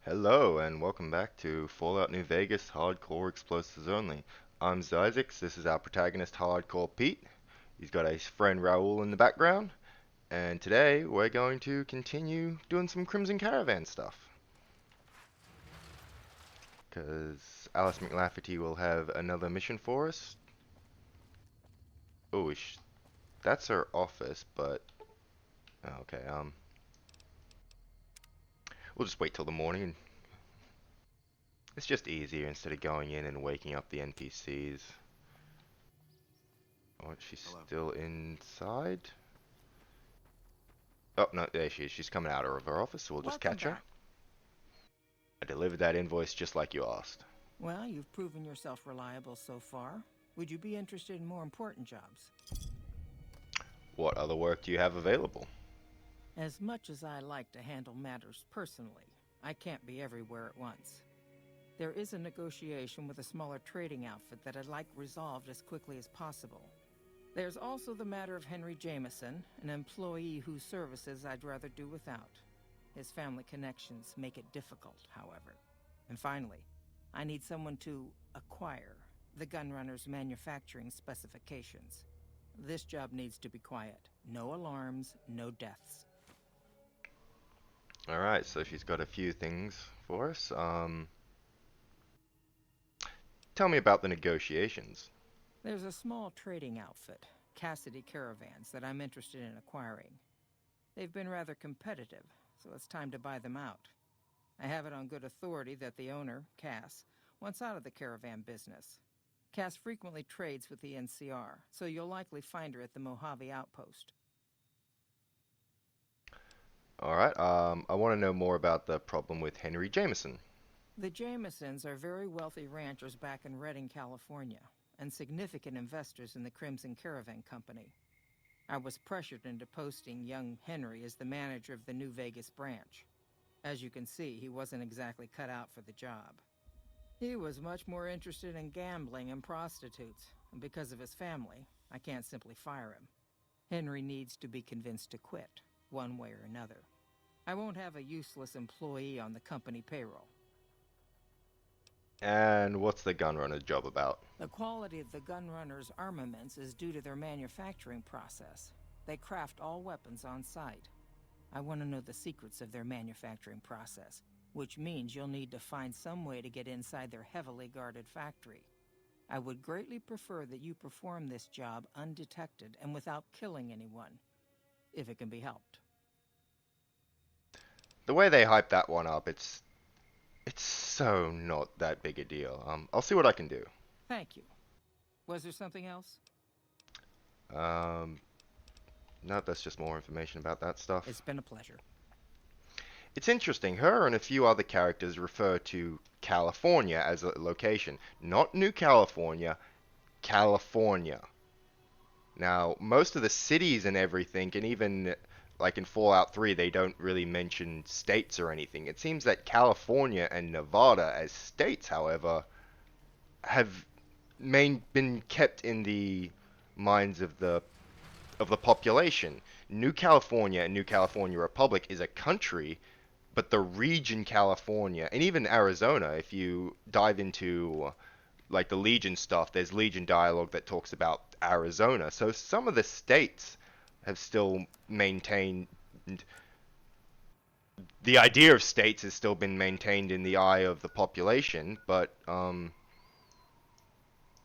Hello and welcome back to Fallout New Vegas Hardcore Explosives Only. I'm Zyzix, this is our protagonist Hardcore Pete. He's got his friend Raoul in the background, and today we're going to continue doing some Crimson Caravan stuff. Because Alice McLafferty will have another mission for us. Oh, that's her office, but... Okay, we'll just wait till the morning and it's just easier instead of going in and waking up the NPCs. Oh, she's Hello. still inside? Oh, no, there she is. She's coming out of her office, so we'll just Welcome catch her. back. I delivered that invoice just like you asked. Well, you've proven yourself reliable so far. Would you be interested in more important jobs? What other work do you have available? As much as I like to handle matters personally, I can't be everywhere at once. There is a negotiation with a smaller trading outfit that I'd like resolved as quickly as possible. There's also the matter of Henry Jameson, an employee whose services I'd rather do without. His family connections make it difficult, however. And finally, I need someone to acquire the gunrunner's manufacturing specifications. This job needs to be quiet. No alarms, no deaths. Alright, so she's got a few things for us. Tell me about the negotiations. There's a small trading outfit, Cassidy Caravans, that I'm interested in acquiring. They've been rather competitive, so it's time to buy them out. I have it on good authority that the owner, Cass, wants out of the caravan business. Cass frequently trades with the NCR, so you'll likely find her at the Mojave outpost. Alright, I want to know more about the problem with Henry Jameson. The Jamesons are very wealthy ranchers back in Redding, California, and significant investors in the Crimson Caravan Company. I was pressured into posting young Henry as the manager of the New Vegas branch. As you can see, he wasn't exactly cut out for the job. He was much more interested in gambling and prostitutes, and because of his family, I can't simply fire him. Henry needs to be convinced to quit, one way or another. I won't have a useless employee on the company payroll. And what's the gunrunner job about? The quality of the gunrunners' armaments is due to their manufacturing process. They craft all weapons on site. I want to know the secrets of their manufacturing process, which means you'll need to find some way to get inside their heavily guarded factory. I would greatly prefer that you perform this job undetected and without killing anyone, if it can be helped. The way they hype that one up, it's so not that big a deal. I'll see what I can do. Thank you. Was there something else? Um, no, that's just more information about that stuff. It's been a pleasure. It's interesting, her and a few other characters refer to California as a location. Not New California, California. Now, most of the cities and everything, and even like in Fallout 3, they don't really mention states or anything. It seems that California and Nevada as states, however, have been kept in the minds of the population. New California and New California Republic is a country, but the region California and even Arizona, if you dive into like the Legion stuff, there's Legion dialogue that talks about Arizona. So some of the states have still maintained the idea of states has still been maintained in the eye of the population, but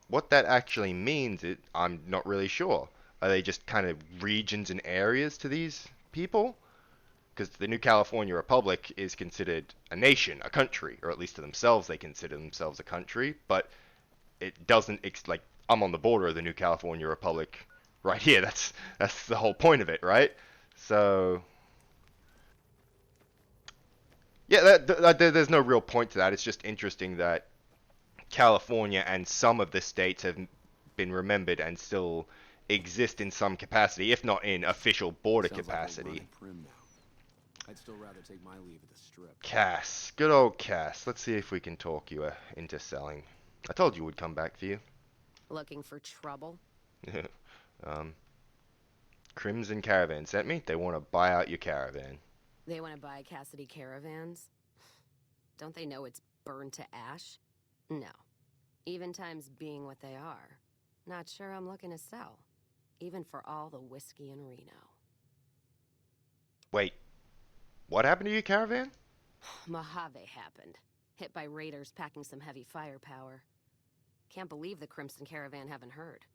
what that actually means, I'm not really sure. Are they just kind of regions and areas to these people? Because the New California Republic is considered a nation, a country, or at least to themselves they consider themselves a country, but it doesn't like I'm on the border of the New California Republic right here. That's the whole point of it, right? So yeah, there's no real point to that. It's just interesting that California and some of the states have been remembered and still exist in some capacity, if not in official border Sounds like we're capacity. running prim now. I'd still rather take my leave at the strip. Cass, good old Cass. Let's see if we can talk you into selling. I told you we'd come back for you. Looking for trouble? um, Crimson Caravan sent me. They want to buy out your caravan. They want to buy Cassidy Caravans? Don't they know it's burned to ash? No. Even times being what they are. Not sure I'm looking to sell. Even for all the whiskey in Reno. Wait, what happened to your caravan? Mojave happened. Hit by raiders packing some heavy firepower. Can't believe the Crimson Caravan haven't heard.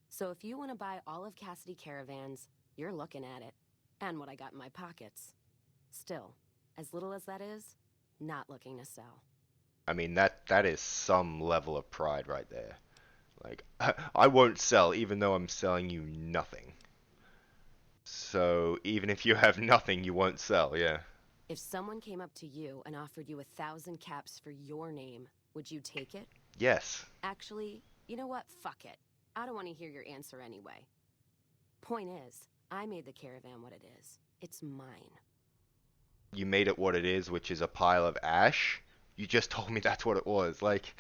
So if you want to buy all of Cassidy Caravans, you're looking at it. And what I got in my pockets. Still, as little as that is, not looking to sell. I mean, that is some level of pride right there. Like, I won't sell even though I'm selling you nothing. So, even if you have nothing, you won't sell, yeah. If someone came up to you and offered you 1,000 caps for your name, would you take it? Yes. Actually, you know what? Fuck it. I don't want to hear your answer anyway. Point is, I made the caravan what it is. It's mine. You made it what it is, which is a pile of ash. You just told me that's what it was. Like,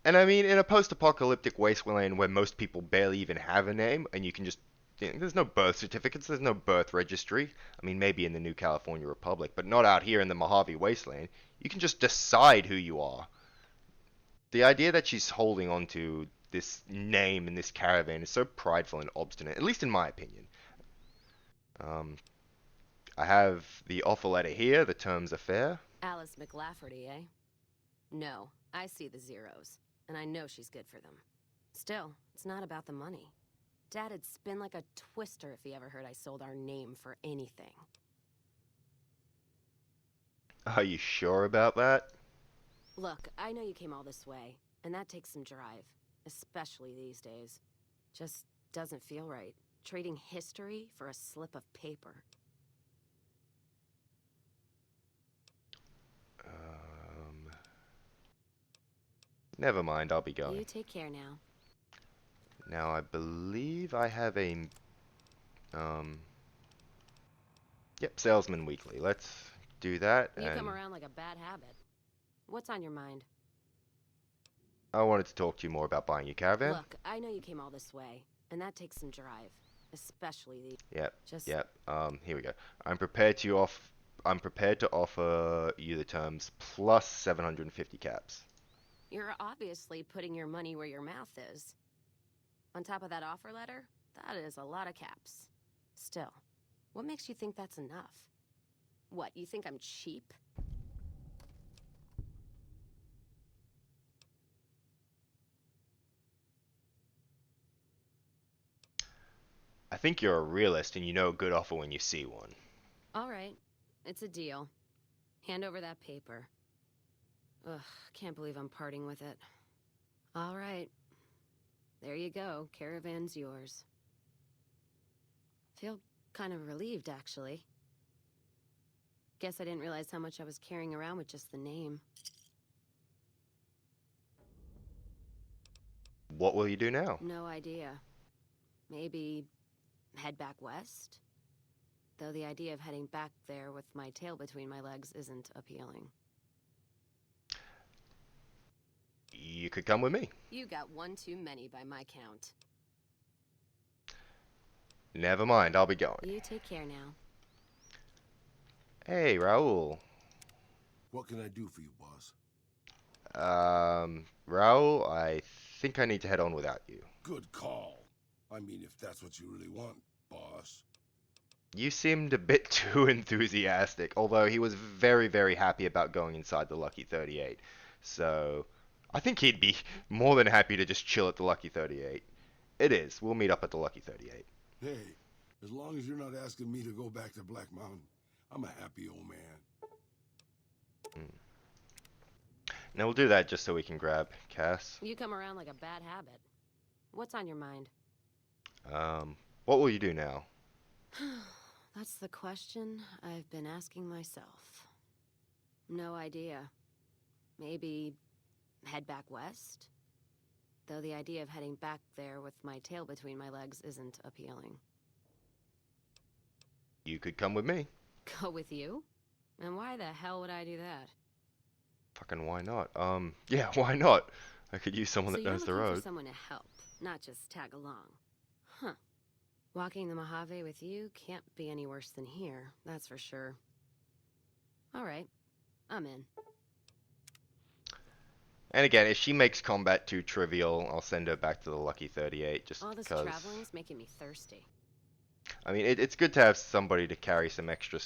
and I mean, in a post-apocalyptic wasteland where most people barely even have a name, and you can just, there's no birth certificates, there's no birth registry. I mean, maybe in the New California Republic, but not out here in the Mojave Wasteland. You can just decide who you are. The idea that she's holding on to this name in this caravan is so prideful and obstinate, at least in my opinion. Um, I have the offer letter here. The terms are fair. Alice McLafferty, eh? No, I see the zeros, and I know she's good for them. Still, it's not about the money. Dad'd spin like a twister if he ever heard I sold our name for anything. Are you sure about that? Look, I know you came all this way, and that takes some drive, especially these days. Just doesn't feel right. Trading history for a slip of paper. Never mind, I'll be going. You take care now. Now, I believe I have a, yep, Salesman Weekly. Let's do that. You and come around like a bad habit. What's on your mind? I wanted to talk to you more about buying your caravan. Look, I know you came all this way, and that takes some drive, especially the. Yep. Just. Yep. Here we go. I'm prepared to offer you the terms plus 750 caps. You're obviously putting your money where your mouth is. On top of that offer letter, that is a lot of caps. Still, what makes you think that's enough? What, you think I'm cheap? I think you're a realist and you know a good offer when you see one. All right, it's a deal. Hand over that paper. Ugh, can't believe I'm parting with it. All right. There you go, caravan's yours. Feel kind of relieved, actually. Guess I didn't realize how much I was carrying around with just the name. What will you do now? No idea. Maybe head back west? Though the idea of heading back there with my tail between my legs isn't appealing. You could come with me. You got one too many by my count. Never mind, I'll be going. You take care now. Hey, Raul. What can I do for you, boss? Raul, I think I need to head on without you. Good call. I mean, if that's what you really want, boss. You seemed a bit too enthusiastic, although he was very, very happy about going inside the Lucky 38. So, I think he'd be more than happy to just chill at the Lucky 38. It is. We'll meet up at the Lucky 38. Hey, as long as you're not asking me to go back to Black Mountain, I'm a happy old man. Now we'll do that just so we can grab Cass. You come around like a bad habit. What's on your mind? What will you do now? That's the question I've been asking myself. No idea. Maybe head back west? Though the idea of heading back there with my tail between my legs isn't appealing. You could come with me. Go with you? And why the hell would I do that? Fucking why not? Yeah, why not? I could use someone that you're knows the looking road. for someone to help, not just tag along. Huh. Walking the Mojave with you can't be any worse than here, that's for sure. All right, I'm in. And again, if she makes combat too trivial, I'll send her back to the Lucky 38 just All this because. traveling's making me thirsty. I mean, it's good to have somebody to carry some extra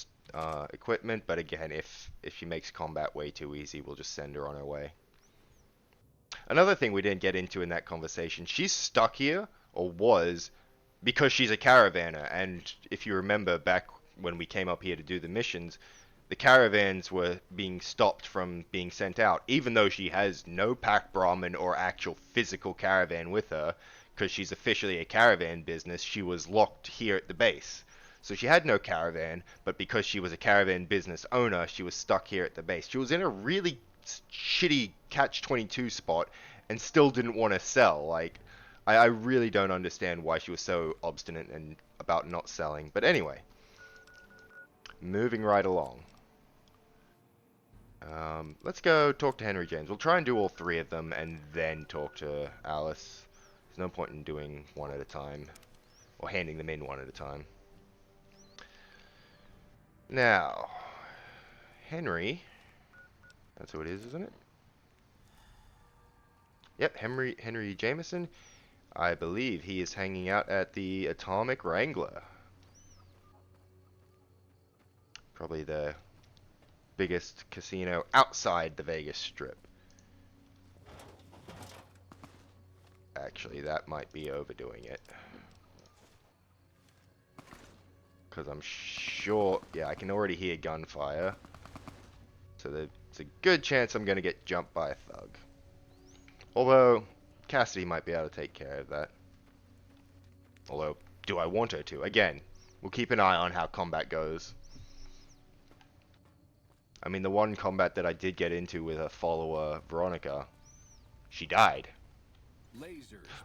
equipment, but again, if she makes combat way too easy, we'll just send her on her way. Another thing we didn't get into in that conversation, she's stuck here, or was, because she's a caravaner, and if you remember back when we came up here to do the missions, the caravans were being stopped from being sent out, even though she has no pack Brahmin or actual physical caravan with her, because she's officially a caravan business, she was locked here at the base. So she had no caravan, but because she was a caravan business owner, she was stuck here at the base. She was in a really shitty catch-22 spot and still didn't want to sell. Like, I really don't understand why she was so obstinate and about not selling. But anyway, moving right along. Let's go talk to Henry James. We'll try and do all three of them and then talk to Alice. There's no point in doing one at a time, or handing them in one at a time. Now, Henry, that's who it is, isn't it? Yep, Henry Jameson. I believe he is hanging out at the Atomic Wrangler. Probably the biggest casino outside the Vegas Strip. Actually, that might be overdoing it. Because I'm sure... Yeah, I can already hear gunfire. So there's a good chance I'm going to get jumped by a thug. Although, Cassidy might be able to take care of that. Although, do I want her to? Again, we'll keep an eye on how combat goes. I mean, the one combat that I did get into with her follower, Veronica, she died.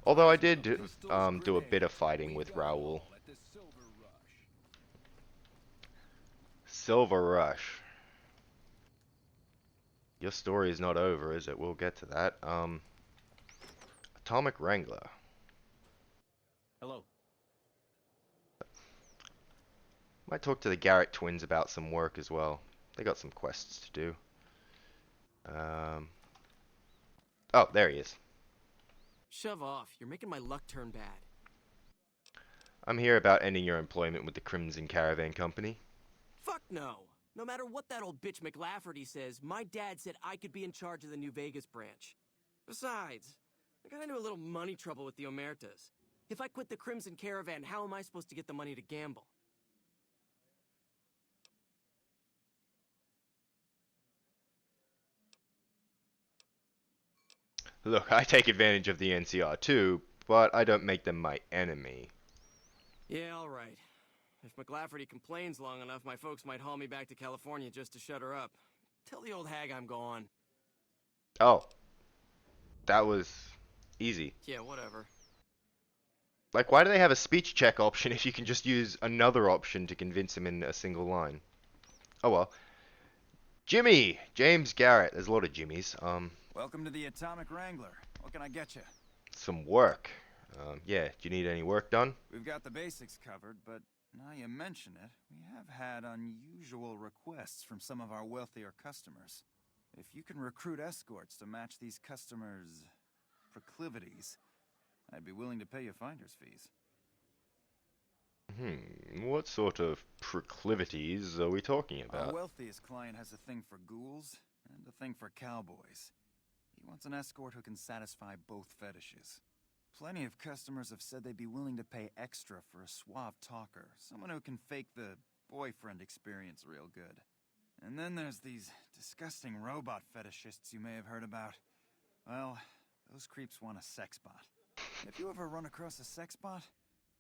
Although I did do a bit of fighting with Raoul. Silver Rush. Your story is not over, is it? We'll get to that. Atomic Wrangler. Hello. Might talk to the Garrett twins about some work as well. They got some quests to do. Oh, there he is. Shove off. You're making my luck turn bad. I'm here about ending your employment with the Crimson Caravan Company. Fuck no. No matter what that old bitch McLafferty says, my dad said I could be in charge of the New Vegas branch. Besides, I got into a little money trouble with the Omertas. If I quit the Crimson Caravan, how am I supposed to get the money to gamble? Look, I take advantage of the NCR too, but I don't make them my enemy. Yeah, all right. If McLafferty complains long enough, my folks might haul me back to California just to shut her up. Tell the old hag I'm gone. Oh, that was easy. Yeah, whatever. Like, why do they have a speech check option if you can just use another option to convince him in a single line? Oh well. Jimmy! James Garrett. There's a lot of Jimmys. Welcome to the Atomic Wrangler. What can I get you? Some work. Yeah, do you need any work done? We've got the basics covered, but now you mention it, we have had unusual requests from some of our wealthier customers. If you can recruit escorts to match these customers' proclivities, I'd be willing to pay you finder's fees. What sort of proclivities are we talking Our about? wealthiest client has a thing for ghouls and a thing for cowboys. He wants an escort who can satisfy both fetishes. Plenty of customers have said they'd be willing to pay extra for a suave talker, someone who can fake the boyfriend experience real good. And then there's these disgusting robot fetishists you may have heard about. Well, those creeps want a sex bot. If you ever run across a sex bot,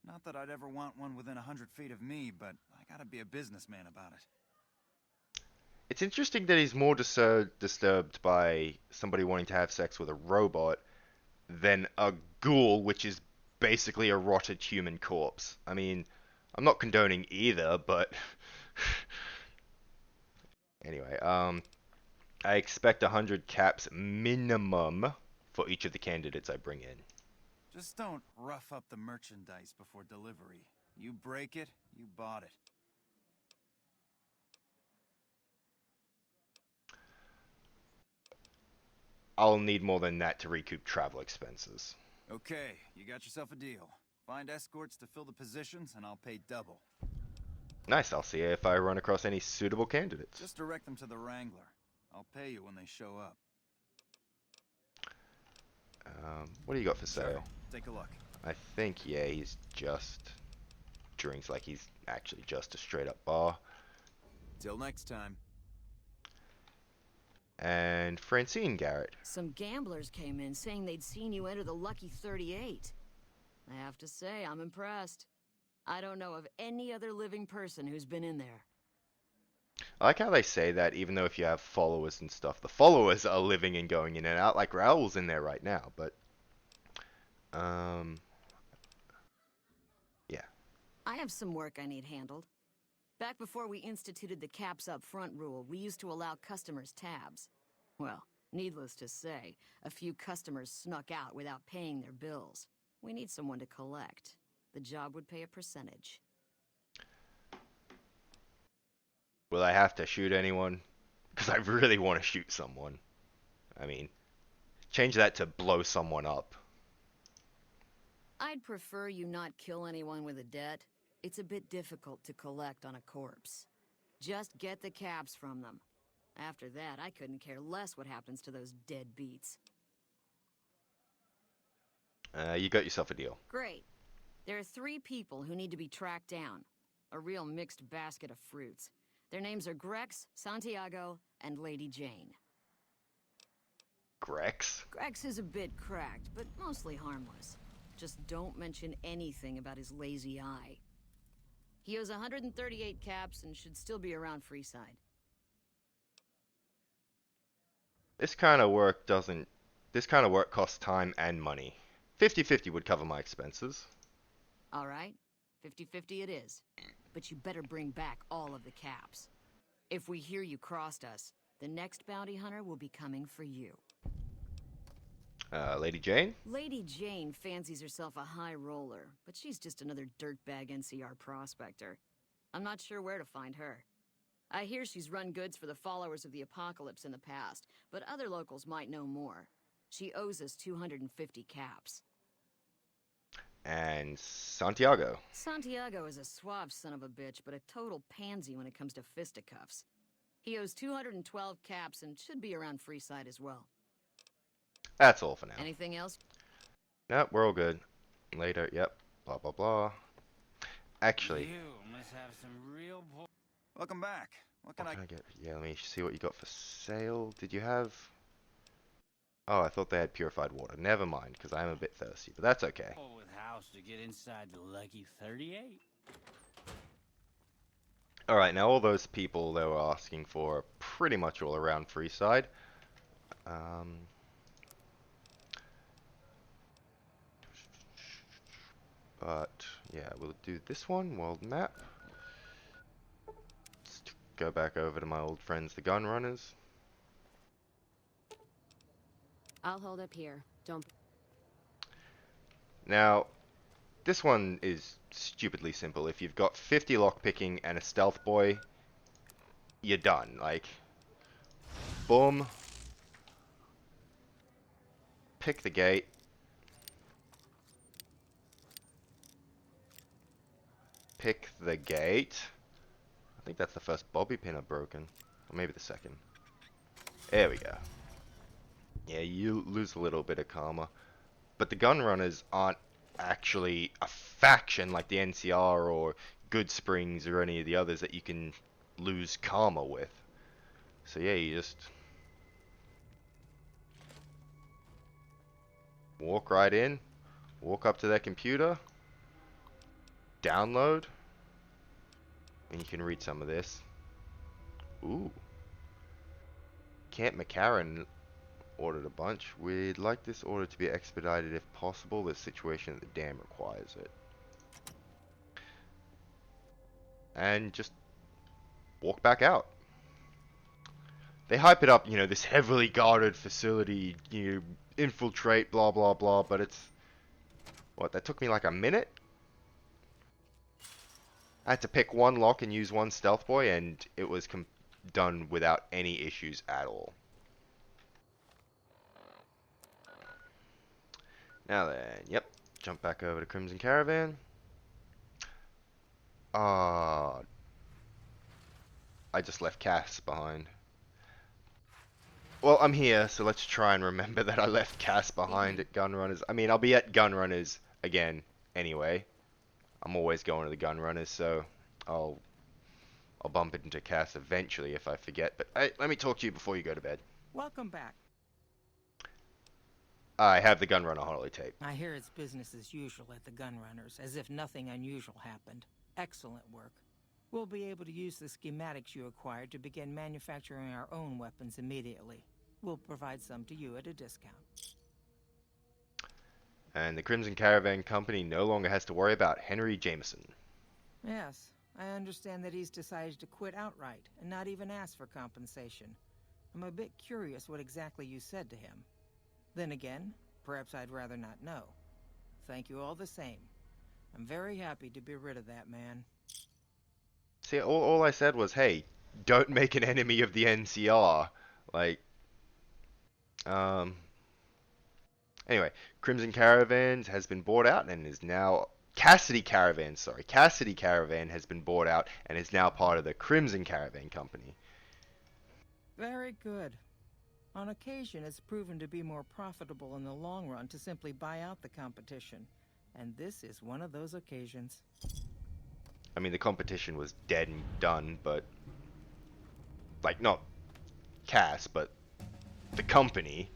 not that I'd ever want one within 100 feet of me, but I gotta be a businessman about it. It's interesting that he's more disturbed by somebody wanting to have sex with a robot than a ghoul, which is basically a rotted human corpse. I mean, I'm not condoning either, but... Anyway, I expect 100 caps minimum for each of the candidates I bring in. Just don't rough up the merchandise before delivery. You break it, you bought it. I'll need more than that to recoup travel expenses. Okay, you got yourself a deal. Find escorts to fill the positions, and I'll pay double. Nice, I'll see if I run across any suitable candidates. Just direct them to the Wrangler. I'll pay you when they show up. What do you got for sale? Sure, take a look. I think, yeah, he's just drinks like he's actually just a straight up bar. Till next time. And Francine Garrett. Some gamblers came in saying they'd seen you enter the Lucky 38. I have to say, I'm impressed. I don't know of any other living person who's been in there. I like how they say that even though if you have followers and stuff, the followers are living and going in and out, like Raoul's in there right now, but yeah. I have some work I need handled. Back before we instituted the caps up front rule, we used to allow customers tabs. Well, needless to say, a few customers snuck out without paying their bills. We need someone to collect. The job would pay a percentage. Will I have to shoot anyone? Because I really want to shoot someone. I mean, change that to blow someone up. I'd prefer you not kill anyone with a debt. It's a bit difficult to collect on a corpse. Just get the caps from them. After that, I couldn't care less what happens to those deadbeats. You got yourself a deal. Great. There are 3 people who need to be tracked down. A real mixed basket of fruits. Their names are Grex, Santiago, and Lady Jane. Grex? Grex is a bit cracked, but mostly harmless. Just don't mention anything about his lazy eye. He owes 138 caps and should still be around Freeside. This kind of work costs time and money. 50-50 would cover my expenses. All right, 50-50 it is. But you better bring back all of the caps. If we hear you crossed us, the next bounty hunter will be coming for you. Lady Jane? Lady Jane fancies herself a high roller, but she's just another dirtbag NCR prospector. I'm not sure where to find her. I hear she's run goods for the followers of the Apocalypse in the past, but other locals might know more. She owes us 250 caps. And Santiago? Santiago is a suave son of a bitch, but a total pansy when it comes to fisticuffs. He owes 212 caps and should be around Freeside as well. That's all for now. Anything else? Nope, we're all good. Later, yep. Blah, blah, blah. Actually... You must have some real... Welcome back. What can I get? Yeah, let me see what you got for sale. Did you have... Oh, I thought they had purified water. Never mind, because I'm a bit thirsty, but that's okay. with house to get inside the Lucky 38? Alright, now all those people they were asking for are pretty much all around Freeside. But, yeah, we'll do this one, world map. Let's go back over to my old friends, the gun runners. I'll hold up here. Don't... Now, this one is stupidly simple. If you've got 50 lockpicking and a stealth boy, you're done. Like, boom. Pick the gate. Pick the gate. I think that's the first bobby pin I've broken. Or maybe the second. There we go. Yeah, you lose a little bit of karma. But the gun runners aren't actually a faction like the NCR or Good Springs or any of the others that you can lose karma with. So yeah, you just walk right in, walk up to their computer, download, and you can read some of this. Ooh. Camp McCarran ordered a bunch. We'd like this order to be expedited if possible. The situation at the dam requires it. And just walk back out. They hype it up, you know, this heavily guarded facility, you know, infiltrate, blah, blah, blah, but it's... What, that took me like a minute? I had to pick one lock and use one stealth boy, and it was done without any issues at all. Now then, yep. Jump back over to Crimson Caravan. Ah, I just left Cass behind. Well, I'm here, so let's try and remember that I left Cass behind at Gunrunners. I mean, I'll be at Gunrunners again anyway. I'm always going to the Gunrunners, so I'll bump into Cass eventually if I forget. But hey, let me talk to you before you go to bed. Welcome back. I have the Gunrunner holotape. I hear it's business as usual at the Gunrunners, as if nothing unusual happened. Excellent work. We'll be able to use the schematics you acquired to begin manufacturing our own weapons immediately. We'll provide some to you at a discount. And the Crimson Caravan Company no longer has to worry about Henry Jameson. Yes, I understand that he's decided to quit outright and not even ask for compensation. I'm a bit curious what exactly you said to him. Then again, perhaps I'd rather not know. Thank you all the same. I'm very happy to be rid of that man. See, all I said was, hey, don't make an enemy of the NCR. Like, anyway, Crimson Caravans has been bought out and is now... Cassidy Caravan has been bought out and is now part of the Crimson Caravan Company. Very good. On occasion, it's proven to be more profitable in the long run to simply buy out the competition. And this is one of those occasions. I mean, the competition was dead and done, but... Like, not Cass, but the company.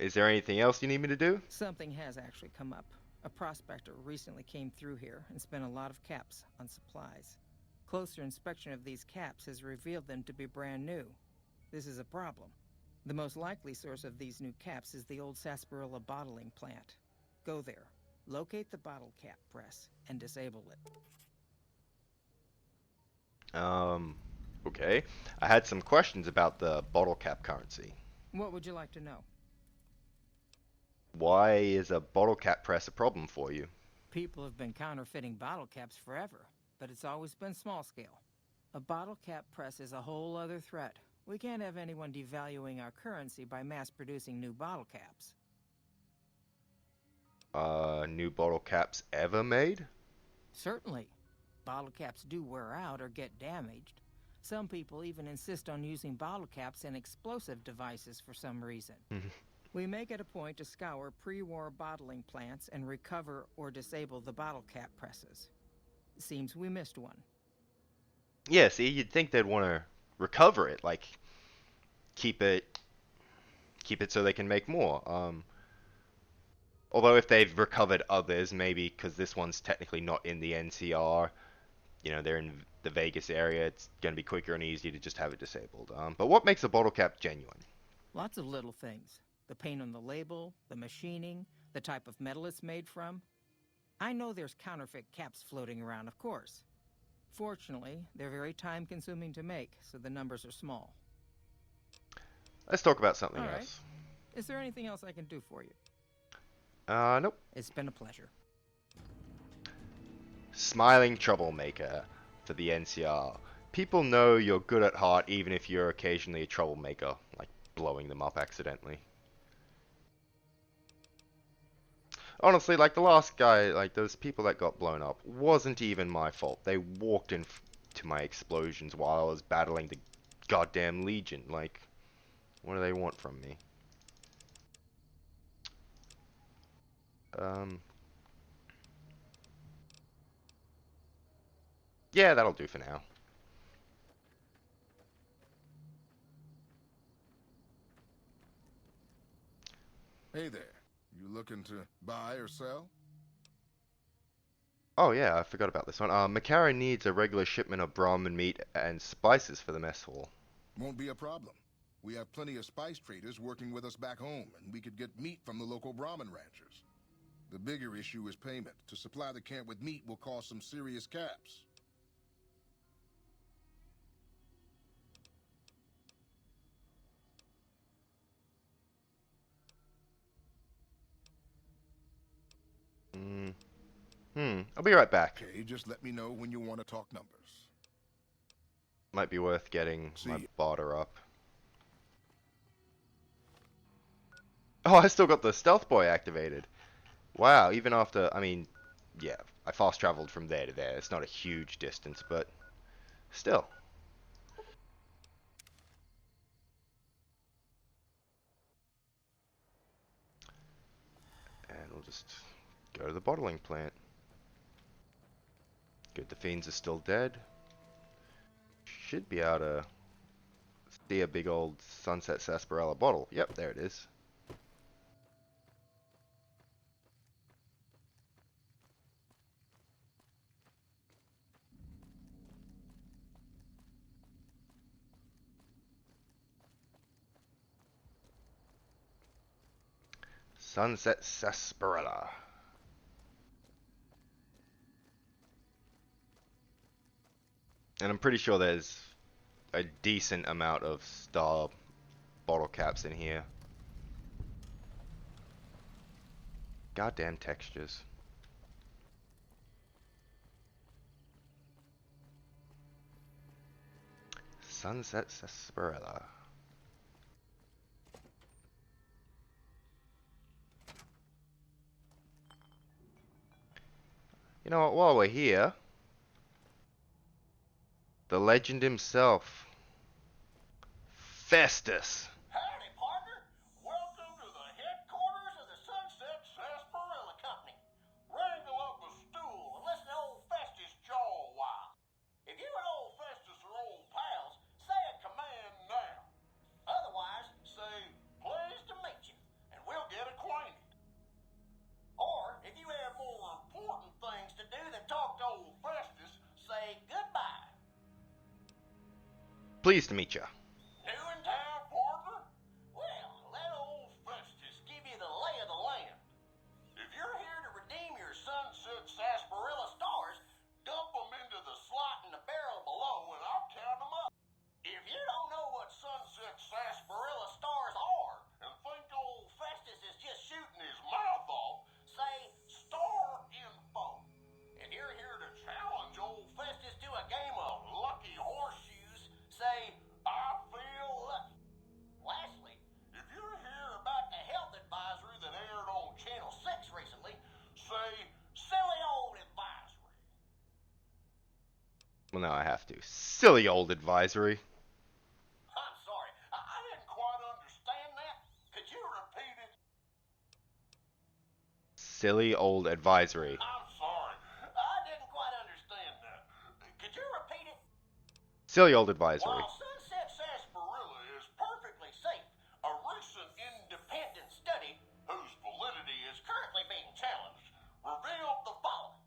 Is there anything else you need me to do? Something has actually come up. A prospector recently came through here and spent a lot of caps on supplies. Closer inspection of these caps has revealed them to be brand new. This is a problem. The most likely source of these new caps is the old sarsaparilla bottling plant. Go there, locate the bottle cap press, and disable it. Okay. I had some questions about the bottle cap currency. What would you like to know? Why is a bottle cap press a problem for you? People have been counterfeiting bottle caps forever, but it's always been small scale. A bottle cap press is a whole other threat. We can't have anyone devaluing our currency by mass-producing new bottle caps. New bottle caps ever made? Certainly. Bottle caps do wear out or get damaged. Some people even insist on using bottle caps in explosive devices for some reason. We make it a point to scour pre-war bottling plants and recover or disable the bottle cap presses. Seems we missed one. Yeah, see, you'd think they'd want to recover it, like keep it so they can make more. Although if they've recovered others, maybe because this one's technically not in the NCR, you know, they're in the Vegas area, it's going to be quicker and easier to just have it disabled. But what makes a bottle cap genuine? Lots of little things. The paint on the label, the machining, the type of metal it's made from. I know there's counterfeit caps floating around, of course. Fortunately, they're very time-consuming to make, so the numbers are small. Let's talk about something All right. else. Is there anything else I can do for you? Nope. It's been a pleasure. Smiling troublemaker for the NCR. People know you're good at heart even if you're occasionally a troublemaker, like blowing them up accidentally. Honestly, like the last guy, like those people that got blown up, wasn't even my fault. They walked into my explosions while I was battling the goddamn Legion. Like, what do they want from me? Yeah, that'll do for now. Hey there. You looking to buy or sell? Oh yeah, I forgot about this one. Makara needs a regular shipment of Brahmin meat and spices for the mess hall. Won't be a problem. We have plenty of spice traders working with us back home, and we could get meat from the local Brahmin ranchers. The bigger issue is payment. To supply the camp with meat will cost some serious caps. I'll be right back. Okay, just let me know when you want to talk numbers. Might be worth getting my barter up. Oh, I still got the stealth boy activated. Wow, even after, I mean, yeah, I fast traveled from there to there. It's not a huge distance, but still. And we'll just go to the bottling plant. Good, the fiends are still dead. Should be able to see a big old Sunset Sarsaparilla bottle. Yep, there it is. Sunset Sarsaparilla. And I'm pretty sure there's a decent amount of star bottle caps in here. Goddamn textures. Sunset Sarsaparilla. You know what, while we're here, the legend himself, Festus. Howdy, partner. Welcome to the headquarters of the Sunset Sarsaparilla Company. Wrangle up a stool and listen to old Festus jaw a while. If you and old Festus are old pals, say a command now. Otherwise, say, pleased to meet you, and we'll get acquainted. Or, if you have more important things to do than talk to old Festus, say goodbye. Pleased to meet you. New in town, partner? Well, let old Festus give you the lay of the land. If you're here to redeem your Sunset Sarsaparilla stars, dump them into the slot in the barrel below and I'll count them up. If you don't know what Sunset Sarsaparilla stars are and think old Festus is just shooting his mouth off, say star info. If you're here to challenge old Festus to a game of lucky horseshoes, say I feel lucky. Lastly, if you're here about the health advisory that aired on Channel 6 recently, say silly old advisory. Well, now I have to. Silly old advisory. I'm sorry, I didn't quite understand that. Could you repeat it? Silly old advisory. I'm sorry, I didn't quite understand that. Could you repeat it? Silly old advisory. While Sunset Sarsaparilla is perfectly safe, a recent independent study, whose validity is currently being challenged, revealed the following.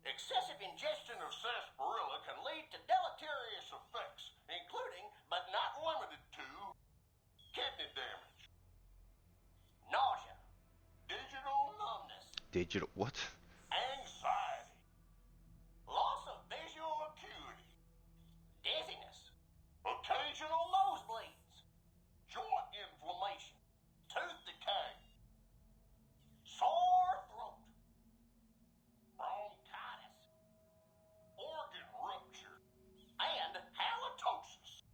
Excessive ingestion of sarsaparilla can lead to deleterious effects, including, but not limited to, kidney damage, nausea, digital numbness, Digital. What? anxiety, loss of visual acuity, dizziness, occasional nosebleeds, joint inflammation, tooth decay, sore throat, bronchitis, organ rupture, and halitosis.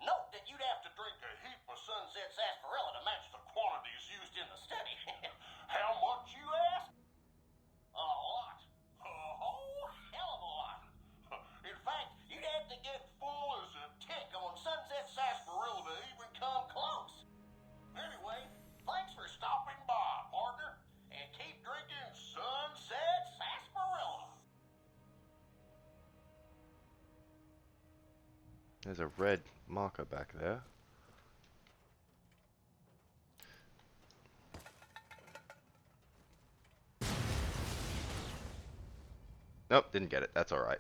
Note that you'd have to drink a heap of Sunset Sarsaparilla to match the quantities used in the study. How much, you ask? A lot. A whole hell of a lot. In fact, you'd have to get full as a tick on Sunset Sarsaparilla to even come close. Anyway, thanks for stopping by, partner, and keep drinking Sunset Sarsaparilla. There's a red marker back there. Nope, didn't get it. That's alright.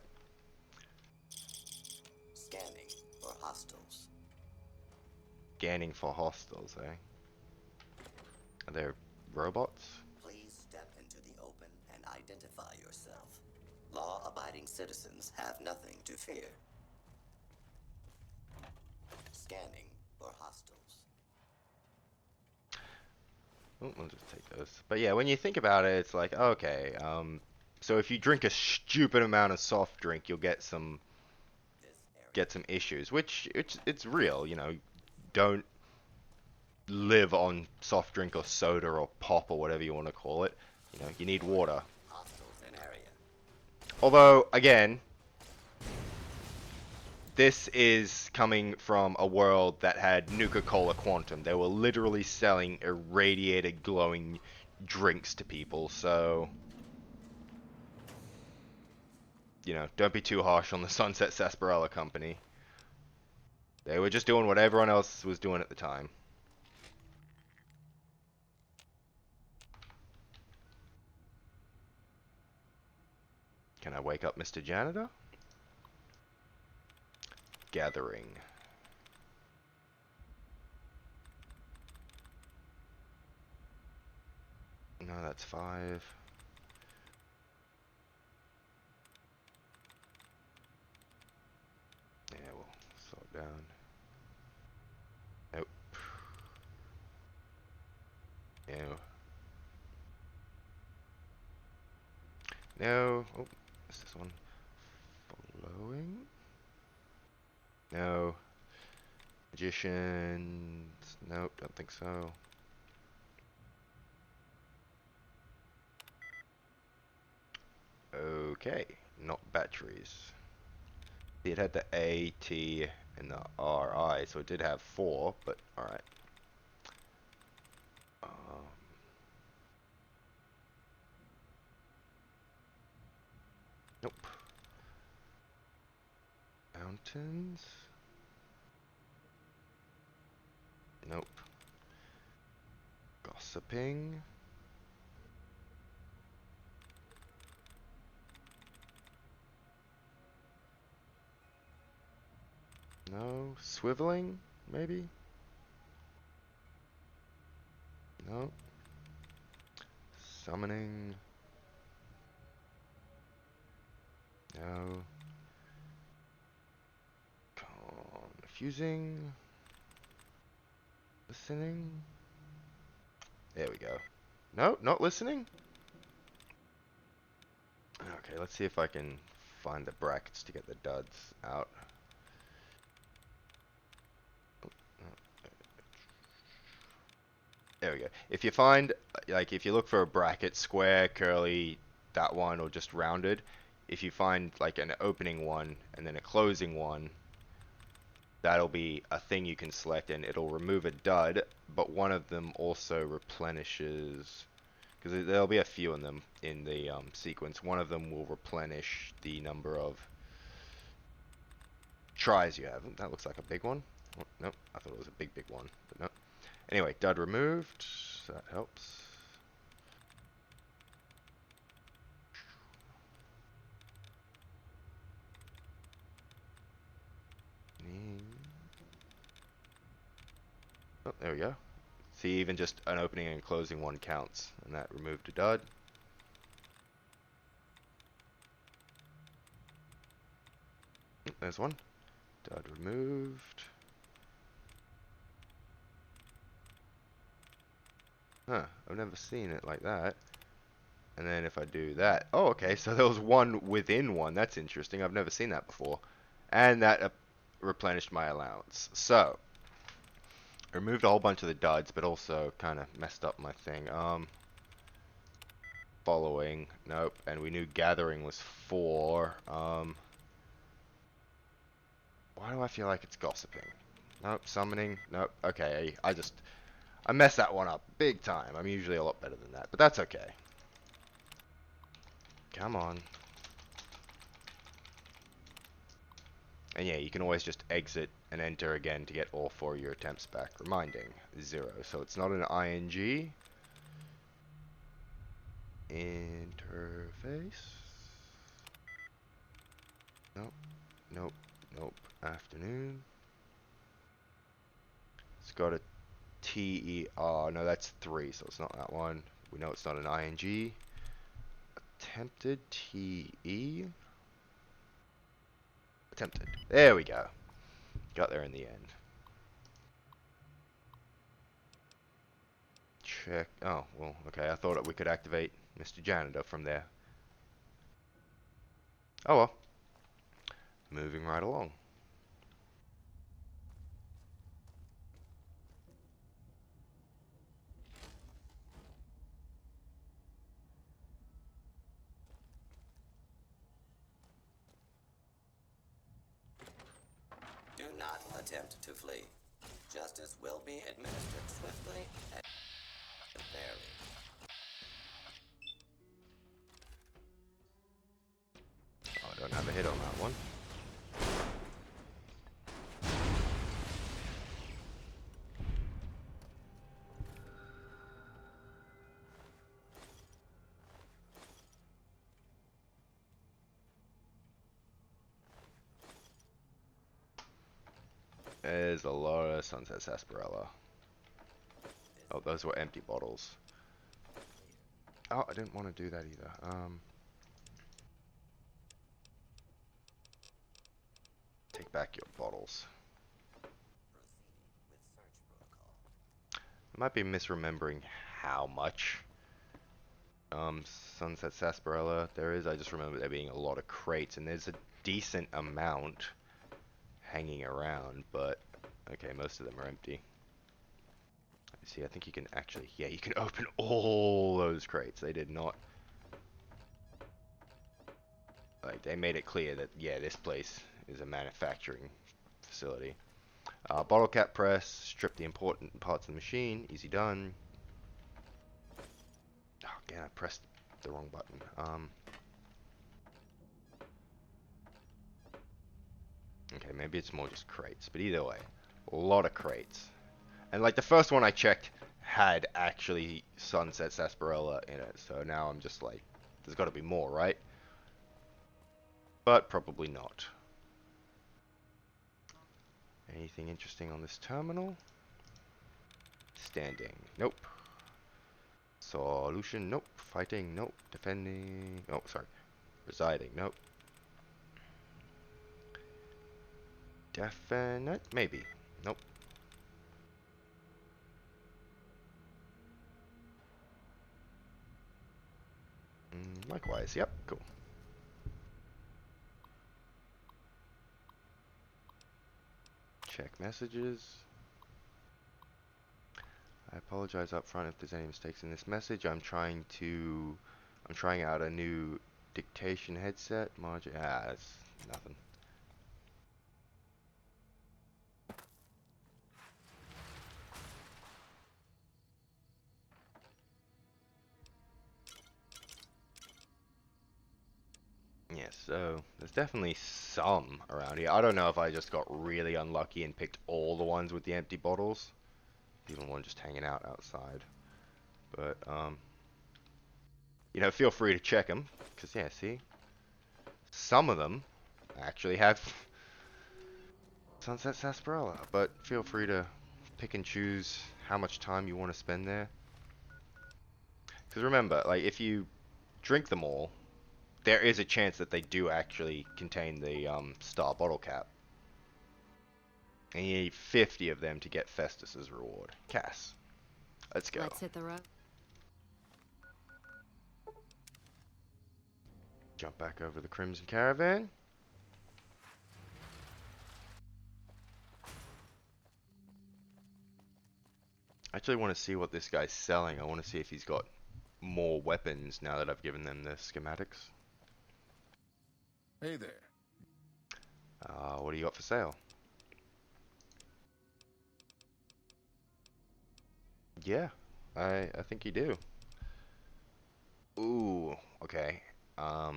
Scanning for hostiles. Scanning for hostiles, eh? Are there robots? Please step into the open and identify yourself. Law-abiding citizens have nothing to fear. Scanning for hostiles. Oh, we'll just take those. But yeah, when you think about it, it's like, okay, so if you drink a stupid amount of soft drink, you'll get some issues, which it's real, you know. Don't live on soft drink or soda or pop or whatever you want to call it. You know, you need water. Hostiles in area. Although, again, this is coming from a world that had Nuka-Cola Quantum. They were literally selling irradiated glowing drinks to people, so... You know, don't be too harsh on the Sunset Sarsaparilla Company. They were just doing what everyone else was doing at the time. Can I wake up Mr. Janitor? Gathering. No, that's 5. Yeah, we'll slow it down. Nope. No. No. Oh, what's this one? Following? No. Magicians. Nope, don't think so. Okay, not batteries. See, it had the A, T, and the R, I, so it did have 4, but alright. Nope. Mountains? Nope. Gossiping? No. Swiveling? Maybe? No. Summoning? No. Confusing? Listening? There we go. No, not listening? Okay, let's see if I can find the brackets to get the duds out. There we go. If you find, like, if you look for a bracket, square, curly, that one, or just rounded, if you find, like, an opening one and then a closing one, that'll be a thing you can select and it'll remove a dud, but one of them also replenishes, because there'll be a few in them in the sequence. One of them will replenish the number of tries you have. That looks like a big one. Oh, nope, I thought it was a big one, but no. Anyway, dud removed, so that helps. Oh, there we go. See, even just an opening and closing one counts, and that removed a dud. There's one. Dud removed. Huh, I've never seen it like that. And then if I do that, oh, okay, so there was one within one. That's interesting. I've never seen that before. And that replenished my allowance. So, I removed a whole bunch of the duds, but also kind of messed up my thing. Following, nope. And we knew gathering was 4. Why do I feel like it's gossiping? Nope. Summoning, nope. Okay, I messed that one up big time. I'm usually a lot better than that, but that's okay. Come on. And yeah, you can always just exit and enter again to get all 4 of your attempts back. Reminding, 0. So it's not an ing. Interface. Nope. Nope. Nope. Afternoon. It's got a TER. No, that's 3, so it's not that one. We know it's not an ing. Attempted TE. Attempted. There we go. Got there in the end. Check. Oh, well, okay. I thought we could activate Mr. Janitor from there. Oh well. Moving right along. not attempt to flee. Justice will be administered swiftly and fairly. Oh, I don't have a hit on that one. There's a lot of Sunset Sarsaparilla. Oh, those were empty bottles. Oh, I didn't want to do that either. Take back your bottles. I might be misremembering how much Sunset Sarsaparilla there is. I just remember there being a lot of crates, and there's a decent amount hanging around, but okay, most of them are empty. See, I think you can actually, yeah, you can open all those crates. They did not, like, they made it clear that, yeah, this place is a manufacturing facility. Bottle cap press, strip the important parts of the machine, easy done. Oh, again, I pressed the wrong button. Okay, maybe it's more just crates, but either way, a lot of crates. And like the first one I checked had actually Sunset Sarsaparilla in it, so now I'm just like, there's got to be more, right? But probably not. Anything interesting on this terminal? Standing, nope. Solution, nope. Fighting, nope. Defending, oh, sorry. Residing, nope. Definite, maybe, nope. Likewise, yep, cool. Check messages. I apologize up front if there's any mistakes in this message. I'm trying out a new dictation headset. It's nothing. Yeah, so there's definitely some around here. I don't know if I just got really unlucky and picked all the ones with the empty bottles. Even one just hanging out outside. But, you know, feel free to check them. Because, yeah, see? Some of them actually have Sunset Sarsaparilla. But feel free to pick and choose how much time you want to spend there. Because remember, like, if you drink them all, there is a chance that they do actually contain the star bottle cap. And you need 50 of them to get Festus's reward. Cass, let's go. Let's hit the road. Jump back over the Crimson Caravan. I actually want to see what this guy's selling. I want to see if he's got more weapons now that I've given them the schematics. Hey there. What do you got for sale? Yeah, I think you do. Ooh, okay. I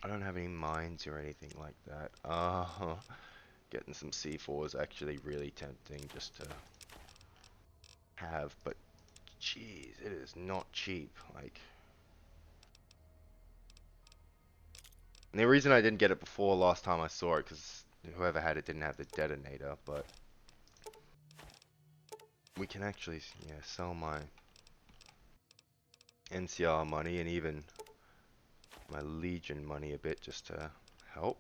don't have any mines or anything like that. Getting some C4 is actually really tempting just to have, but jeez, it is not cheap. Like, and the reason I didn't get it before last time I saw it, because whoever had it didn't have the detonator, but we can actually, yeah, sell my NCR money and even my Legion money a bit just to help.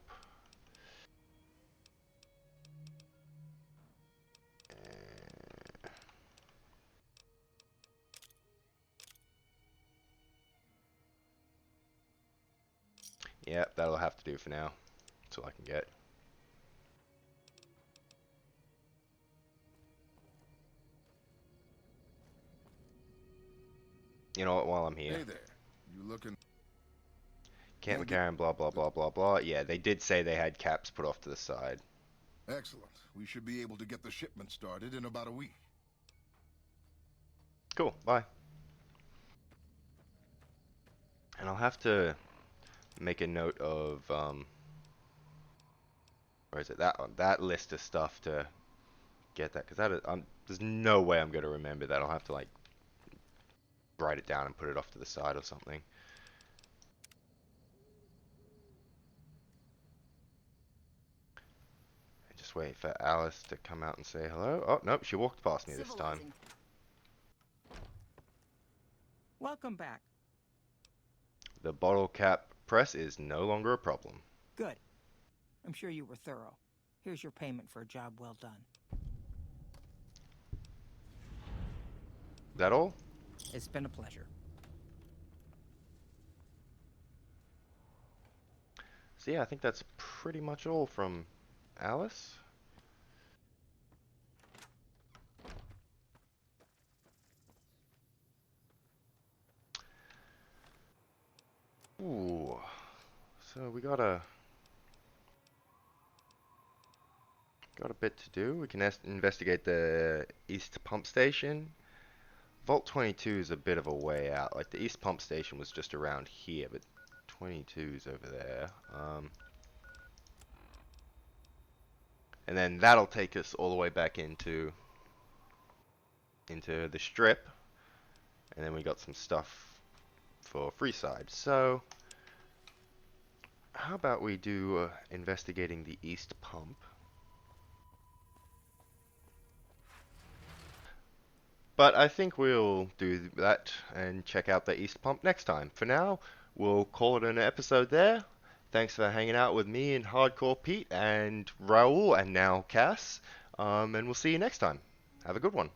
Yeah, that'll have to do for now. That's all I can get. You know what? While I'm here, Hey there. You looking? Camp We'll get McCarran, blah blah blah blah blah. Yeah, they did say they had caps put off to the side. excellent. We should be able to get the shipment started in about a week. Cool. Bye. And I'll have to make a note of where is it? That one, that list of stuff to get that, because that is, there's no way I'm gonna remember that. I'll have to like write it down and put it off to the side or something. And just wait for Alice to come out and say hello. Oh nope, she walked past me this time. Welcome back. The bottle cap press is no longer a problem. Good. I'm sure you were thorough. Here's your payment for a job well done. That all? It's been a pleasure. So yeah, I think that's pretty much all from Alice. Ooh. So we got a bit to do. We can investigate the East Pump Station. Vault 22 is a bit of a way out. Like the East Pump Station was just around here, but 22 is over there. And then that'll take us all the way back into the strip. And then we got some stuff for Freeside. So how about we do investigating the East Pump? But I think we'll do that and check out the East Pump next time. For now, we'll call it an episode there. Thanks for hanging out with me and Hardcore Pete and Raul and now Cass. And we'll see you next time. Have a good one.